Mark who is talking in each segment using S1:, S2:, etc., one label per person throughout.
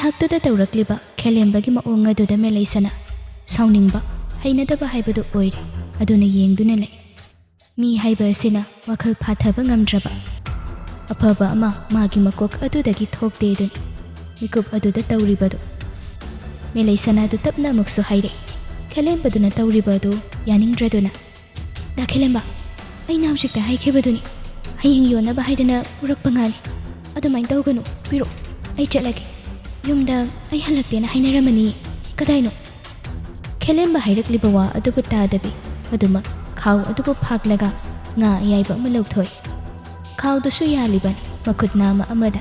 S1: ꯉꯥꯏꯍꯥꯛꯇꯨꯗ ꯇꯧꯔꯛꯂꯤꯕ ꯈꯦꯂꯦꯝꯕꯒꯤ ꯃꯑꯣꯡ ꯑꯗꯨꯗ ꯃꯦꯂꯩꯁꯅ ꯁꯥꯎꯅꯤꯡꯕ ꯍꯩꯅꯗꯕ ꯍꯥꯏꯕꯗꯨ ꯑꯣꯏꯔꯦ ꯑꯗꯨꯅ ꯌꯦꯡꯗꯨꯅ ꯂꯩ ꯃꯤ ꯍꯥꯏꯕ ꯑꯁꯤꯅ ꯋꯥꯈꯜ ꯐꯥꯊꯕ ꯉꯝꯗ꯭ꯔꯕ ꯑꯐꯕ ꯑꯃ ꯃꯥꯒꯤ ꯃꯀꯣꯛ ꯑꯗꯨꯗꯒꯤ ꯊꯣꯛꯇꯦ ꯑꯗꯨꯅꯤ ꯃꯤꯀꯨꯞ ꯑꯗꯨꯗ ꯇꯧꯔꯤꯕꯗꯨ ꯃꯦꯂꯩꯁꯅ ꯑꯗꯨ ꯇꯞꯅ ꯑꯃꯨꯛꯁꯨ ꯍꯥꯏꯔꯛꯏ ꯈꯦꯂꯦꯝꯕꯗꯨꯅ ꯇꯧꯔꯤꯕ ꯑꯗꯨ ꯌꯥꯅꯤꯡꯗ꯭ꯔꯗꯨꯅ ꯗꯥ ꯈꯦꯂꯦꯝꯕ ꯑꯩꯅ ꯍꯧꯖꯤꯛꯇ ꯍꯥꯏꯈꯤꯕꯗꯨꯅꯤ ꯍꯌꯦꯡ ꯌꯣꯟꯅꯕ ꯍꯥꯏꯗꯅ ꯄꯨꯔꯛꯄ ꯉꯥꯅꯤ ꯑꯗꯨꯃꯥꯏꯅ ꯇꯧꯒꯅꯨ ꯄꯤꯔꯛꯑꯣ ꯑꯩ ꯆꯠꯂꯒꯦ ꯌꯨꯝꯗ ꯑꯩ ꯍꯜꯂꯛꯇꯦꯅ ꯍꯥꯏꯅꯔꯝꯃꯅꯤ ꯀꯗꯥꯏꯅꯣ ꯈꯦꯂꯦꯝꯕ ꯍꯥꯏꯔꯛꯂꯤꯕ ꯋꯥ ꯑꯗꯨꯕꯨ ꯇꯥꯗꯕꯤ ꯑꯗꯨꯃꯛ ꯈꯥꯎ ꯑꯗꯨꯕꯨ ꯐꯥꯛꯂꯒ ꯉꯥ ꯑꯌꯥꯏꯕ ꯑꯃ ꯂꯧꯊꯣꯛꯏ ꯈꯥꯎꯗꯨꯁꯨ ꯌꯥꯜꯂꯤꯕꯅꯤ ꯃꯈꯨꯠ ꯅꯥꯝꯃ ꯑꯃꯗ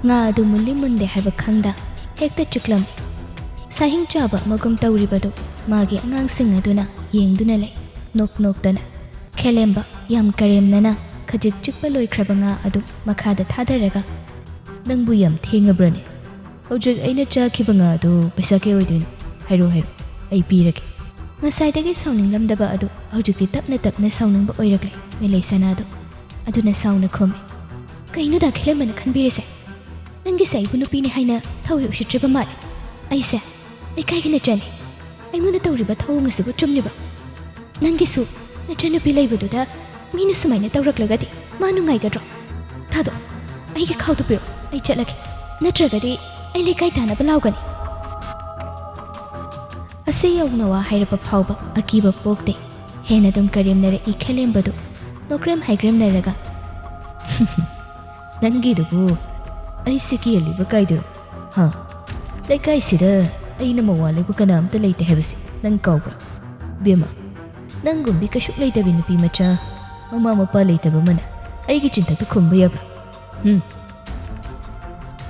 S1: ꯉꯥ ꯑꯗꯨ ꯃꯨꯜꯂꯤ ꯃꯨꯟꯗꯦ ꯍꯥꯏꯕ ꯈꯪꯗ ꯍꯦꯛꯇ ꯆꯤꯛꯂꯝꯃꯤ ꯁꯥꯍꯤꯡ ꯆꯥꯕ ꯑꯃꯒꯨꯝ ꯇꯧꯔꯤꯕꯗꯨ ꯃꯥꯒꯤ ꯑꯉꯥꯡꯁꯤꯡ ꯑꯗꯨꯅ ꯌꯦꯡꯗꯨꯅ ꯂꯩ ꯅꯣꯛ ꯅꯣꯛꯇꯅ ꯈꯦꯂꯦꯝꯕ ꯌꯥꯝ ꯀꯔꯦꯝꯅꯅ ꯈꯖꯤꯛ ꯆꯤꯛꯄ ꯂꯣꯏꯈ꯭ꯔꯕ ꯉꯥ ꯑꯗꯨ ꯃꯈꯥꯗ ꯊꯥꯗꯔꯒ ꯅꯪꯕꯨ ꯌꯥꯝ ꯊꯦꯡꯉꯕ꯭ꯔꯅꯦ ꯍꯧꯖꯤꯛ ꯑꯩꯅ ꯆꯥꯈꯤꯕ ꯉꯥ ꯑꯗꯨ ꯄꯩꯁꯥ ꯀꯌꯥ ꯑꯣꯏꯗꯣꯏꯅꯣ ꯍꯥꯏꯔꯣ ꯑꯩ ꯄꯤꯔꯒꯦ ꯉꯁꯥꯏꯗꯒꯤ ꯁꯥꯎꯅꯤꯡꯂꯝꯗꯕ ꯑꯗꯨ ꯍꯧꯖꯤꯛꯇꯤ ꯇꯞꯅ ꯇꯞꯅ ꯁꯥꯎꯅꯤꯡꯕ ꯑꯣꯏꯔꯛꯂꯦ ꯃꯦꯂꯩꯁꯅꯥꯗꯨ ꯑꯗꯨꯅ ꯁꯥꯎꯅ ꯈꯨꯝꯃꯤ ꯀꯩꯅꯣ ꯗꯥ ꯈꯦꯂꯦꯝꯕꯅ ꯈꯟꯕꯤꯔꯤꯁꯦ ꯅꯪꯒꯤꯁꯦ ꯑꯩꯕꯨ ꯅꯨꯄꯤꯅꯤ ꯍꯥꯏꯅ ꯊꯧ ꯎꯁꯤꯠꯇ꯭ꯔꯤꯕ ꯃꯥꯜꯂꯦ ꯑꯩꯁꯦ ꯂꯩꯀꯥꯏꯒꯤ ꯅꯆꯥꯅꯤ ꯑꯩꯉꯣꯟꯗ ꯇꯧꯔꯤꯕ ꯊꯧꯑꯣꯡ ꯑꯁꯤꯕꯨ ꯆꯨꯝꯂꯤꯕ ꯅꯪꯒꯤꯁꯨ ꯅꯆꯥꯅꯨꯄꯤ ꯂꯩꯕꯗꯨꯗ ꯃꯤꯅ ꯁꯨꯃꯥꯏꯅ ꯇꯧꯔꯛꯂꯒꯗꯤ ꯃꯥ ꯅꯨꯡꯉꯥꯏꯒꯗ꯭ꯔꯣ ꯊꯥꯗꯣ ꯑꯩꯒꯤ ꯈꯥꯎꯗꯨ ꯄꯤꯔꯛꯑꯣ ꯑꯩ ꯆꯠꯂꯒꯦ ꯅꯠꯇ꯭ꯔꯒꯗꯤ ꯑꯩ ꯂꯩꯀꯥꯏ ꯇꯥꯅꯕ ꯂꯥꯎꯒꯅꯤ ꯑꯁꯤ ꯌꯧꯅ ꯋꯥ ꯍꯥꯏꯔꯕ ꯐꯥꯎꯕ ꯑꯀꯤꯕ ꯄꯣꯛꯇꯦ ꯍꯦꯟꯅ ꯑꯗꯨꯝ ꯀꯔꯦꯝꯅꯔꯛꯏ ꯈꯦꯂꯦꯝꯕꯗꯨ ꯅꯣꯛꯀ꯭ꯔꯦꯝ ꯍꯥꯏꯒ꯭ꯔꯦꯝꯅꯔꯒ ꯅꯪꯒꯤꯗꯨꯕꯨ ꯑꯩ ꯁꯤꯀꯤꯍꯜꯂꯤꯕ ꯀꯥꯏꯗꯨꯔꯣ ꯂꯩꯀꯥꯏꯁꯤꯗ ꯑꯩꯅ ꯃꯋꯥ ꯂꯧꯕ ꯀꯅꯥꯝꯇ ꯂꯩꯇꯦ ꯍꯥꯏꯕꯁꯤ ꯅꯪ ꯀꯥꯎꯕ꯭ꯔꯥ ꯕꯦꯝꯃ ꯅꯪꯒꯨꯝꯕꯤ ꯀꯩꯁꯨ ꯂꯩꯇꯕꯤ ꯅꯨꯄꯤ ꯃꯆꯥ ꯃꯃꯥ ꯃꯄꯥ ꯂꯩꯇꯕ ꯑꯃꯅ ꯑꯩꯒꯤ ꯆꯤꯟꯊꯛꯇ ꯈꯨꯝꯕ ꯌꯥꯕ꯭ꯔꯥ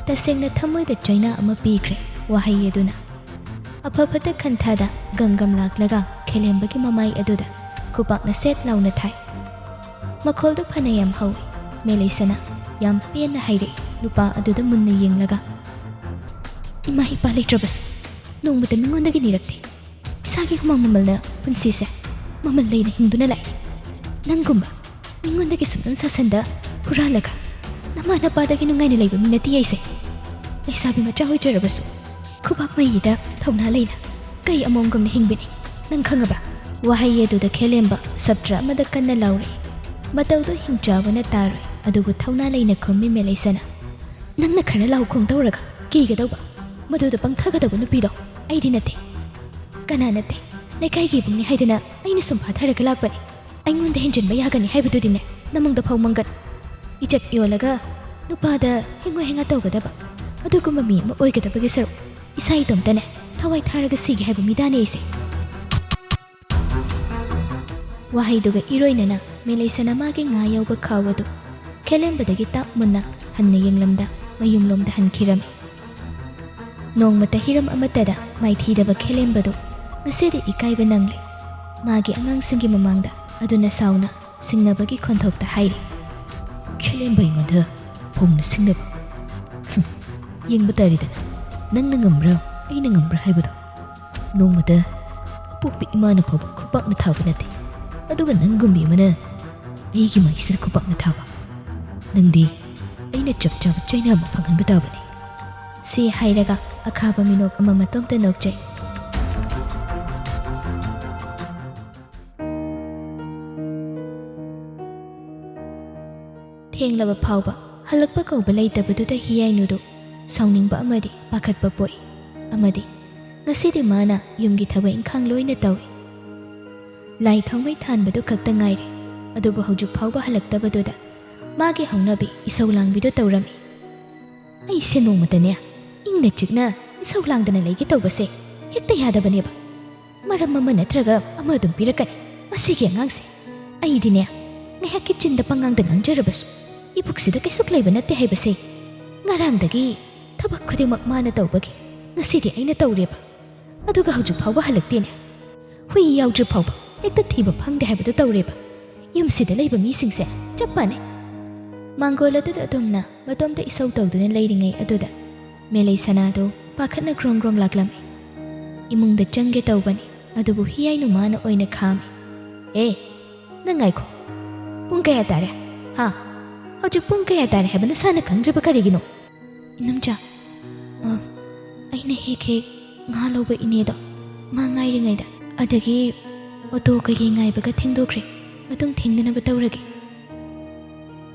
S1: ꯇꯁꯦꯡꯅ ꯊꯃꯣꯏꯗ ꯆꯩꯅꯥ ꯑꯃ ꯄꯤꯈ꯭ꯔꯦ ꯋꯥꯍꯩ ꯑꯗꯨꯅ ꯑꯐ ꯐꯠꯇ ꯈꯟꯊꯥꯗ ꯒꯝꯒꯝ ꯂꯥꯛꯂꯒ ꯈꯦꯂꯦꯝꯕꯒꯤ ꯃꯃꯥꯏ ꯑꯗꯨꯗ ꯈꯨꯄꯥꯛꯅ ꯁꯦꯠ ꯂꯥꯎꯅ ꯊꯥꯏ ꯃꯈꯣꯜꯗꯨ ꯐꯅ ꯌꯥꯝ ꯍꯧꯏ ꯃꯦꯂꯩꯁꯅ ꯌꯥꯝ ꯄꯦꯟꯅ ꯍꯥꯏꯔꯛꯏ ꯅꯨꯄꯥ ꯑꯗꯨꯗ ꯃꯨꯟꯅ ꯌꯦꯡꯂꯒ ꯏꯃꯥ ꯏꯄꯥ ꯂꯩꯇ꯭ꯔꯕꯁꯨ ꯅꯣꯡꯃꯇ ꯃꯤꯉꯣꯟꯗꯒꯤ ꯅꯤꯔꯛꯇꯦ ꯏꯁꯥꯒꯤ ꯍꯨꯃꯥꯡ ꯃꯃꯜꯅ ꯄꯨꯟꯁꯤꯁꯦ ꯃꯃꯜ ꯂꯩꯅ ꯍꯤꯡꯗꯨꯅ ꯂꯥꯛꯏ ꯅꯪꯒꯨꯝꯕ ꯃꯤꯉꯣꯟꯗꯒꯤ ꯁꯨꯞꯅꯝ ꯁꯥꯁꯟꯗ ꯍꯨꯔꯥꯜꯂꯒ ꯅꯃꯥ ꯅꯄꯥꯗꯒꯤ ꯅꯨꯡꯉꯥꯏꯅ ꯂꯩꯕ ꯃꯤ ꯅꯠꯇꯦ ꯑꯩꯁꯦ ꯂꯩꯁꯥꯕꯤ ꯃꯆꯥ ꯑꯣꯏꯖꯔꯕꯁꯨ ꯈꯨꯕꯥꯛ ꯃꯩꯗ ꯊꯧꯅꯥ ꯂꯩꯅ ꯀꯩ ꯑꯃꯣꯝꯒꯨꯝꯅ ꯍꯤꯡꯕꯅꯤ ꯅꯪ ꯈꯪꯉꯕ꯭ꯔꯥ ꯋꯥꯍꯩ ꯑꯗꯨꯗ ꯈꯦꯂꯦꯝꯕ ꯁꯞꯇ꯭ꯔ ꯑꯃꯗ ꯀꯟꯅ ꯂꯥꯎꯔꯛꯏ ꯃꯇꯧꯗꯣ ꯍꯤꯡꯆꯥꯕꯅ ꯇꯥꯔꯣꯏ ꯑꯗꯨꯕꯨ ꯊꯧꯅꯥ ꯂꯩꯅ ꯈꯨꯝꯃꯤ ꯃꯦꯂꯩꯁꯅ ꯅꯪꯅ ꯈꯔ ꯂꯥꯎ ꯈꯣꯡ ꯇꯧꯔꯒ ꯀꯤꯒꯗꯧꯕ ꯃꯗꯨꯗ ꯄꯪꯊꯒꯗꯧꯕ ꯅꯨꯄꯤꯗꯣ ꯑꯩꯗꯤ ꯅꯠꯇꯦ ꯀꯅꯥ ꯅꯠꯇꯦ ꯂꯩꯀꯥꯏꯒꯤ ꯏꯕꯨꯡꯅꯤ ꯍꯥꯏꯗꯅ ꯑꯩꯅ ꯁꯨꯝ ꯐꯥꯊꯔꯒ ꯂꯥꯛꯄꯅꯤ ꯑꯩꯉꯣꯟꯗ ꯍꯦꯟꯖꯤꯟꯕ ꯌꯥꯒꯅꯤ ꯍꯥꯏꯕꯗꯨꯗꯤꯅꯦ ꯅꯃꯪꯗ ꯐꯥꯎ ꯃꯪꯒꯟ ꯏꯖꯠ ꯌꯣꯜꯂꯒ ꯅꯨꯄꯥꯗ ꯍꯤꯡꯉꯣ ꯍꯤꯡꯉꯥ ꯇꯧꯒꯗꯕ ꯑꯗꯨꯒꯨꯝꯕ ꯃꯤ ꯑꯃ ꯑꯣꯏꯒꯗꯕꯒꯤ ꯁꯔꯨꯛ ꯏꯁꯥ ꯏꯇꯣꯝꯇꯅꯦ ꯊꯋꯥꯏ ꯊꯥꯔꯒ ꯁꯤꯒꯦ ꯍꯥꯏꯕ ꯃꯤꯗꯥꯅꯤ ꯑꯩꯁꯦ ꯋꯥꯍꯩꯗꯨꯒ ꯏꯔꯣꯏꯅꯅ ꯃꯦꯂꯩꯁꯅ ꯃꯥꯒꯤ ꯉꯥ ꯌꯧꯕ ꯈꯥꯎ ꯑꯗꯨ ꯈꯦꯂꯦꯝꯕꯗꯒꯤ ꯇꯥꯞ ꯃꯨꯟꯅ ꯍꯟꯅ ꯌꯦꯡꯂꯝꯗ ꯃꯌꯨꯝꯂꯣꯝꯗ ꯍꯟꯈꯤꯔꯝꯃꯤ ꯅꯣꯡꯃꯇ ꯍꯤꯔꯝ ꯑꯃꯠꯇꯗ ꯃꯥꯏꯊꯤꯗꯕ ꯈꯦꯂꯦꯝꯕꯗꯨ ꯉꯁꯤꯗꯤ ꯏꯀꯥꯏꯕ ꯅꯪꯂꯦ ꯃꯥꯒꯤ ꯑꯉꯥꯡꯁꯤꯡꯒꯤ ꯃꯃꯥꯡꯗ ꯑꯗꯨꯅ ꯁꯥꯎꯅ ꯁꯤꯡꯅꯕꯒꯤ ꯈꯣꯟꯊꯣꯛꯇ ꯍꯥꯏꯔꯤ ꯈꯦꯂꯦꯝꯕ ꯑꯩꯉꯣꯟꯗ ꯐꯣꯡꯅ ꯁꯤꯡꯅꯕ ꯌꯦꯡꯕ ꯇꯥꯔꯤꯗꯅ ꯅꯪꯅ ꯉꯝꯕ꯭ꯔꯥ ꯑꯩꯅ ꯉꯝꯕ꯭ꯔꯥ ꯍꯥꯏꯕꯗꯣ ꯅꯣꯡꯃꯇ ꯑꯄꯣꯛꯄꯤ ꯏꯃꯥꯅ ꯐꯥꯎꯕ ꯈꯨꯄꯥꯛꯅ ꯊꯥꯕ ꯅꯠꯇꯦ ꯑꯗꯨꯒ ꯅꯪꯒꯨꯝꯕꯤ ꯑꯃꯅ ꯑꯩꯒꯤ ꯃꯥꯏꯁꯤꯗ ꯈꯨꯄꯥꯛꯅ ꯊꯥꯕ ꯅꯪꯗꯤ ꯑꯩꯅ ꯆꯞ ꯆꯥꯕ ꯆꯩꯅꯥ ꯑꯃ ꯐꯪꯍꯟꯕ ꯇꯥꯕꯅꯤ ꯁꯤ ꯍꯥꯏꯔꯒ ꯑꯈꯥꯕ ꯃꯤꯅꯣꯛ ꯑꯃ ꯃꯇꯣꯝꯇ ꯅꯣꯛꯆꯩ ꯊꯦꯡꯂꯕ ꯐꯥꯎꯕ ꯍꯜꯂꯛꯄ ꯀꯧꯕ ꯂꯩꯇꯕꯗꯨꯗ ꯍꯤꯌꯥꯏꯅꯨꯗꯨ ꯁꯥꯎꯅꯤꯡꯕ ꯑꯃꯗꯤ ꯄꯥꯈꯠꯄ ꯄꯣꯛꯏ ꯑꯃꯗꯤ ꯉꯁꯤꯗꯤ ꯃꯥꯅ ꯌꯨꯝꯒꯤ ꯊꯕꯛ ꯏꯪꯈꯥꯡ ꯂꯣꯏꯅ ꯇꯧꯏ ꯂꯥꯏ ꯊꯥꯎꯃꯩ ꯊꯥꯟꯕꯗꯨ ꯈꯛꯇ ꯉꯥꯏꯔꯦ ꯑꯗꯨꯕꯨ ꯍꯧꯖꯤꯛ ꯐꯥꯎꯕ ꯍꯜꯂꯛꯇꯕꯗꯨꯗ ꯃꯥꯒꯤ ꯍꯧꯅꯕꯤ ꯏꯁꯧ ꯂꯥꯡꯕꯤꯗꯨ ꯇꯧꯔꯝꯃꯤ ꯑꯩꯁꯦ ꯅꯣꯡꯃꯇꯅꯦ ꯏꯪꯅ ꯆꯤꯛꯅ ꯏꯁꯧ ꯂꯥꯡꯗꯅ ꯂꯩꯒꯦ ꯇꯧꯕꯁꯦ ꯍꯦꯛꯇ ꯌꯥꯗꯕꯅꯦꯕ ꯃꯔꯝ ꯑꯃ ꯅꯠꯇ꯭ꯔꯒ ꯑꯃ ꯑꯗꯨꯝ ꯄꯤꯔꯛꯀꯅꯤ ꯃꯁꯤꯒꯤ ꯑꯉꯥꯡꯁꯦ ꯑꯩꯗꯤꯅꯦ ꯉꯥꯏꯍꯥꯛꯀꯤ ꯆꯤꯟꯗ ꯄꯉꯥꯡꯗ ꯉꯥꯡꯖꯔꯕꯁꯨ ꯏꯕꯨꯛꯁꯤꯗ ꯀꯩꯁꯨ ꯂꯩꯕ ꯅꯠꯇꯦ ꯍꯥꯏꯕꯁꯦ ꯉꯔꯥꯡꯗꯒꯤ ꯊꯕꯛ ꯈꯨꯗꯤꯡꯃꯛ ꯃꯥꯅ ꯇꯧꯕꯒꯤ ꯉꯁꯤꯗꯤ ꯑꯩꯅ ꯇꯧꯔꯦꯕ ꯑꯗꯨꯒ ꯍꯧꯖꯤꯛ ꯐꯥꯎꯕ ꯍꯜꯂꯛꯇꯦꯅꯦ ꯍꯨꯏ ꯌꯥꯎꯗ꯭ꯔꯤ ꯐꯥꯎꯕ ꯍꯦꯛꯇ ꯊꯤꯕ ꯐꯪꯗꯦ ꯍꯥꯏꯕꯗꯨ ꯇꯧꯔꯦꯕ ꯌꯨꯝꯁꯤꯗ ꯂꯩꯕ ꯃꯤꯁꯤꯡꯁꯦ ꯆꯞ ꯃꯥꯟꯅꯩ ꯃꯥꯡꯒꯣꯜ ꯑꯗꯨꯗ ꯑꯗꯨꯝꯅ ꯃꯇꯣꯝꯇ ꯏꯁꯧ ꯇꯧꯗꯨꯅ ꯂꯩꯔꯤꯉꯩ ꯑꯗꯨꯗ ꯃꯦꯂꯩꯁꯅꯥꯗꯨ ꯄꯥꯈꯠꯅ ꯒ꯭ꯔꯣꯡ ꯒ꯭ꯔꯣꯡ ꯂꯥꯛꯂꯝꯃꯤ ꯏꯃꯨꯡꯗ ꯆꯪꯒꯦ ꯇꯧꯕꯅꯤ ꯑꯗꯨꯕꯨ ꯍꯤꯌꯥꯏꯅꯨ ꯃꯥꯅ ꯑꯣꯏꯅ ꯈꯥꯝꯃꯤ ꯅꯪ ꯉꯥꯏꯈꯣ ꯄꯨꯡ ꯀꯌꯥ ꯇꯥꯔꯦ ꯍꯧꯖꯤꯛ ꯄꯨꯡ ꯀꯌꯥ ꯇꯥꯔꯦ ꯍꯥꯏꯕ ꯅꯁꯥꯅ ꯈꯪꯗ꯭ꯔꯤꯕ ꯀꯔꯤꯒꯤꯅꯣ ꯏꯅꯝꯆꯥ ꯑꯩꯅ ꯍꯦꯛ ꯉꯥ ꯂꯧꯕ ꯏꯅꯦꯗꯣ ꯃꯥ ꯉꯥꯏꯔꯤꯉꯩꯗ ꯑꯗꯒꯤ ꯑꯣꯇꯣ ꯀꯩꯀꯩ ꯉꯥꯏꯕꯒ ꯊꯦꯡꯗꯣꯛꯈ꯭ꯔꯦ ꯃꯇꯨꯡ ꯊꯦꯡꯗꯅꯕ ꯇꯧꯔꯒꯦ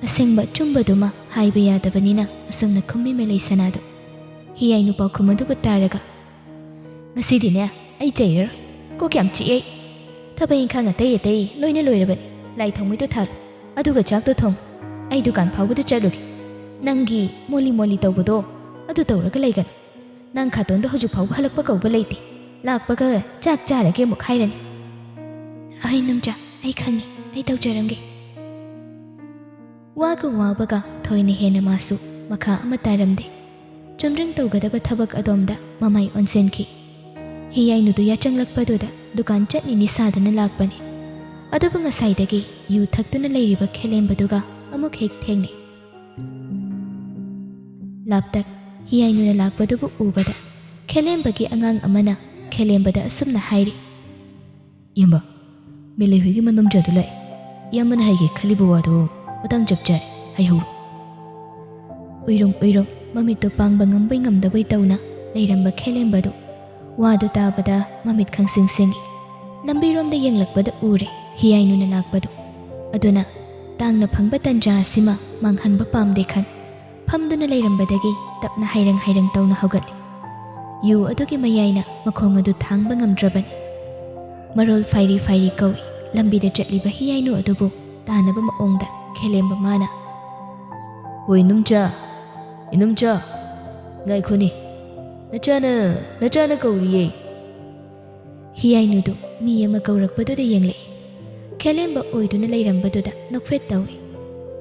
S1: ꯑꯁꯦꯡꯕ ꯆꯨꯝꯕꯗꯨꯃ ꯍꯥꯏꯕ ꯌꯥꯗꯕꯅꯤꯅ ꯑꯁꯨꯝꯅ ꯈꯨꯝꯃꯤꯃꯦ ꯂꯩ ꯁꯅꯥꯗꯣ ꯍꯤꯌꯥꯏ ꯄꯥꯎꯈꯨꯝ ꯑꯗꯨꯕꯨ ꯇꯥꯔꯒ ꯉꯁꯤꯗꯤꯅꯦ ꯑꯩ ꯆꯩꯔꯔꯣꯏ ꯀꯣꯛ ꯌꯥꯝ ꯆꯤꯛꯑꯦ ꯊꯕꯛ ꯏꯪꯈꯥꯡ ꯑꯇꯩ ꯂꯣꯏꯅ ꯂꯣꯏꯔꯕꯅꯤ ꯂꯥꯏ ꯊꯥꯎꯃꯩꯗꯣ ꯊꯥꯜꯂꯨ ꯑꯗꯨꯒ ꯆꯥꯛꯇꯣ ꯊꯣꯡꯉꯨ ꯑꯩ ꯗꯨꯀꯥꯟ ꯐꯥꯎꯕꯗ ꯆꯠꯂꯨꯒꯦ ꯅꯪꯒꯤ ꯃꯣꯂꯤ ꯇꯧꯕꯗꯣ ꯑꯗꯨ ꯇꯧꯔꯒ ꯂꯩꯒꯅꯨ ꯅꯪ ꯈꯥꯇꯣꯟꯗꯣ ꯍꯧꯖꯤꯛ ꯐꯥꯎꯕ ꯍꯜꯂꯛꯄ ꯀꯧꯕ ꯂꯩꯇꯦ ꯂꯥꯛꯄꯒ ꯆꯥꯛ ꯆꯥꯔꯒꯦ ꯑꯃꯨꯛ ꯍꯥꯏꯔꯅꯤ ꯑꯍꯩ ꯅꯝꯆꯥ ꯑꯩ ꯈꯪꯉꯤ ꯑꯩ ꯇꯧꯖꯔꯝꯒꯦ ꯋꯥꯒ ꯋꯥꯕꯒ ꯊꯣꯏꯅ ꯍꯦꯟꯅ ꯃꯥꯁꯨ ꯃꯈꯥ ꯑꯃ ꯇꯥꯔꯝꯗꯦ ꯆꯨꯝꯗ꯭ꯔꯤꯡ ꯇꯧꯒꯗꯕ ꯊꯕꯛ ꯑꯗꯣꯝꯗ ꯃꯃꯥꯏ ꯑꯣꯟꯁꯤꯟꯈꯤ ꯍꯤꯌꯥꯏꯅꯨꯗꯨ ꯌꯥꯆꯪꯂꯛꯄꯗꯨꯗ ꯗꯨꯀꯥꯟ ꯆꯠꯂꯤꯅꯤ ꯁꯥꯗꯅ ꯂꯥꯛꯄꯅꯤ ꯑꯗꯨꯕꯨ ꯉꯁꯥꯏꯗꯒꯤ ꯌꯨ ꯊꯛꯇꯨꯅ ꯂꯩꯔꯤꯕ ꯈꯦꯂꯦꯝꯕꯗꯨꯒ ꯑꯃꯨꯛ ꯍꯦꯛ ꯊꯦꯡꯅꯩ ꯂꯥꯞꯇꯛ ꯍꯤꯌꯥꯏꯅꯨꯅ ꯂꯥꯛꯄꯗꯨꯕꯨ ꯎꯕꯗ ꯈꯦꯂꯦꯝꯕꯒꯤ ꯑꯉꯥꯡ ꯑꯃꯅ ꯈꯦꯂꯦꯝꯕꯗ ꯑꯁꯨꯝꯅ ꯍꯥꯏꯔꯤ ꯏꯌꯥꯝꯕ ꯃꯦꯂꯩꯍꯣꯏꯒꯤ ꯃꯅꯨꯡꯖꯥꯗꯨ ꯂꯥꯛꯑꯦ ꯏꯌꯥꯝꯕꯅ ꯍꯥꯏꯒꯦ ꯈꯜꯂꯤꯕ ꯋꯥꯗꯣ ꯃꯇꯥꯡ ꯆꯞ ꯆꯥꯔꯦ ꯍꯥꯏꯍꯧꯔꯣ ꯎꯏꯔꯨꯝ ꯃꯃꯤꯠꯇꯨ ꯄꯥꯡꯕ ꯉꯝꯕꯩ ꯉꯝꯗꯕꯩ ꯇꯧꯅ ꯂꯩꯔꯝꯕ ꯈꯦꯂꯦꯝꯕꯗꯨ ꯋꯥꯗꯨ ꯇꯥꯕꯗ ꯃꯃꯤꯠ ꯈꯪꯁꯤꯡ ꯁꯤꯡꯏ ꯂꯝꯕꯤꯔꯣꯝꯗ ꯌꯦꯡꯂꯛꯄꯗ ꯎꯔꯦ ꯍꯤꯌꯥꯏꯅꯨꯅ ꯂꯥꯛꯄꯗꯨ ꯑꯗꯨꯅ ꯇꯥꯡꯅ ꯐꯪꯕ ꯇꯟꯖꯥ ꯑꯁꯤꯃ ꯃꯥꯡꯍꯟꯕ ꯄꯥꯝꯗꯦ ꯈꯟ ꯐꯝꯗꯨꯅ ꯂꯩꯔꯝꯕꯗꯒꯤ ꯇꯞꯅ ꯍꯩꯔꯪ ꯇꯧꯅ ꯍꯧꯒꯠꯂꯤ ꯌꯨ ꯑꯗꯨꯒꯤ ꯃꯌꯥꯏꯅ ꯃꯈꯣꯡ ꯑꯗꯨ ꯊꯥꯡꯕ ꯉꯝꯗ꯭ꯔꯕꯅꯤ ꯃꯔꯣꯜ ꯐꯥꯏꯔꯤ ꯀꯧꯏ ꯂꯝꯕꯤꯗ ꯆꯠꯂꯤꯕ ꯍꯤꯌꯥꯏꯅꯨ ꯑꯗꯨꯕꯨ ꯇꯥꯅꯕ ꯃꯑꯣꯡꯗ ꯈꯦꯂꯦꯝꯕ ꯃꯥꯅ ꯍꯣꯏ ꯏꯅꯨꯝꯆꯥ ꯉꯥꯏꯈꯣꯅꯤ ꯅꯆꯥꯅ ꯀꯧꯔꯤꯌꯦ ꯍꯤꯌꯥꯏꯅꯨꯗꯨ ꯃꯤ ꯑꯃ ꯀꯧꯔꯛꯄꯗꯨꯗ ꯌꯦꯡꯂꯛꯏ ꯈꯦꯂꯦꯝꯕ ꯑꯣꯏꯗꯨꯅ ꯂꯩꯔꯝꯕꯗꯨꯗ ꯅꯣꯛꯐꯦꯠ ꯇꯧꯏ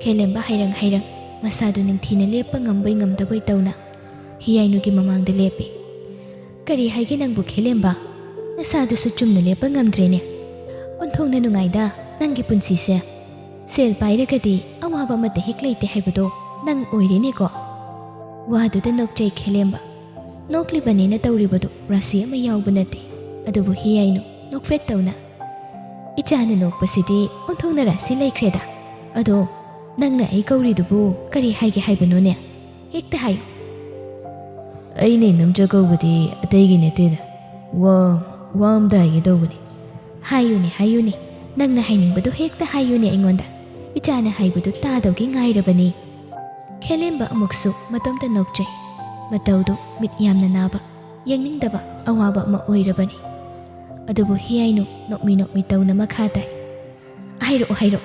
S1: ꯈꯦꯂꯦꯝꯕ ꯍꯩꯔꯪ ꯃꯁꯥꯗꯨ ꯅꯤꯡꯊꯤꯅ ꯂꯦꯞꯄ ꯉꯝꯕꯩ ꯉꯝꯗꯕꯩ ꯇꯧꯅ ꯍꯤꯌꯥꯏꯅꯨꯒꯤ ꯃꯃꯥꯡꯗ ꯂꯦꯞꯄꯤ ꯀꯔꯤ ꯍꯥꯏꯒꯦ ꯅꯪꯕꯨ ꯈꯦꯂꯦꯝꯕ ꯅꯁꯥꯗꯨꯁꯨ ꯆꯨꯝꯅ ꯂꯦꯞꯄ ꯉꯝꯗ꯭ꯔꯦꯅꯦ ꯑꯣꯟꯊꯣꯛꯅ ꯅꯨꯡꯉꯥꯏꯗ ꯅꯪꯒꯤ ꯄꯨꯟꯁꯤꯁꯦ ꯁꯦꯜ ꯄꯥꯏꯔꯒꯗꯤ ꯑꯋꯥꯕ ꯑꯃꯠꯇ ꯍꯦꯛ ꯂꯩꯇꯦ ꯍꯥꯏꯕꯗꯣ ꯅꯪ ꯑꯣꯏꯔꯦꯅꯦꯀꯣ ꯋꯥꯗꯨꯗ ꯅꯣꯛꯆꯩ ꯈꯦꯂꯦꯝꯕ ꯅꯣꯛꯂꯤꯕꯅꯦꯅ ꯇꯧꯔꯤꯕꯗꯨ ꯔꯥꯁꯤ ꯑꯃ ꯌꯥꯎꯕ ꯅꯠꯇꯦ ꯑꯗꯨꯕꯨ ꯍꯤꯌꯥꯏꯅꯨ ꯅꯣꯛꯐꯦꯠ ꯇꯧꯅ ꯏꯆꯥꯅ ꯅꯣꯛꯄꯁꯤꯗꯤ ꯑꯣꯟꯊꯣꯛꯅ ꯔꯥꯁꯤ ꯂꯩꯈ꯭ꯔꯦꯗ ꯑꯗꯣ ꯅꯪꯅ ꯑꯩ ꯀꯧꯔꯤꯗꯨꯕꯨ ꯀꯔꯤ ꯍꯥꯏꯒꯦ ꯍꯥꯏꯕꯅꯣꯅꯦ ꯍꯦꯛꯇ ꯍꯥꯏꯌꯨ ꯑꯩꯅ ꯏꯅꯝꯆꯥ ꯀꯧꯕꯗꯤ ꯑꯇꯩꯒꯤ ꯅꯠꯇꯦꯗ ꯋꯥ ꯑꯝꯇ ꯍꯥꯏꯒꯦ ꯇꯧꯕꯅꯤ ꯍꯥꯏꯌꯨꯅꯦ ꯅꯪꯅ ꯍꯥꯏꯅꯤꯡꯕꯗꯣ ꯍꯦꯛꯇ ꯍꯥꯏꯌꯨꯅꯦ ꯑꯩꯉꯣꯟꯗ ꯏꯆꯥꯅ ꯍꯥꯏꯕꯗꯨ ꯇꯥꯗꯧꯒꯤ ꯉꯥꯏꯔꯕꯅꯤ ꯈꯦꯂꯦꯝꯕ ꯑꯃꯨꯛꯁꯨ ꯃꯇꯣꯝꯇ ꯅꯣꯛꯆꯩ ꯃꯇꯧꯗꯨ ꯃꯤꯠ ꯌꯥꯝꯅ ナꯕ ꯌꯦꯡꯅꯤꯡꯗꯕ ꯑꯋꯥꯕ ꯑꯃ ꯑꯣꯏꯔꯕꯅꯤ ꯑꯗꯨꯕꯨ ꯍꯤꯌꯥꯏꯅꯨ ꯅꯣꯛꯃꯤ ꯇꯧꯅ ꯃꯈꯥ ꯇꯥꯏ ꯍꯥꯏꯔꯛꯑꯣ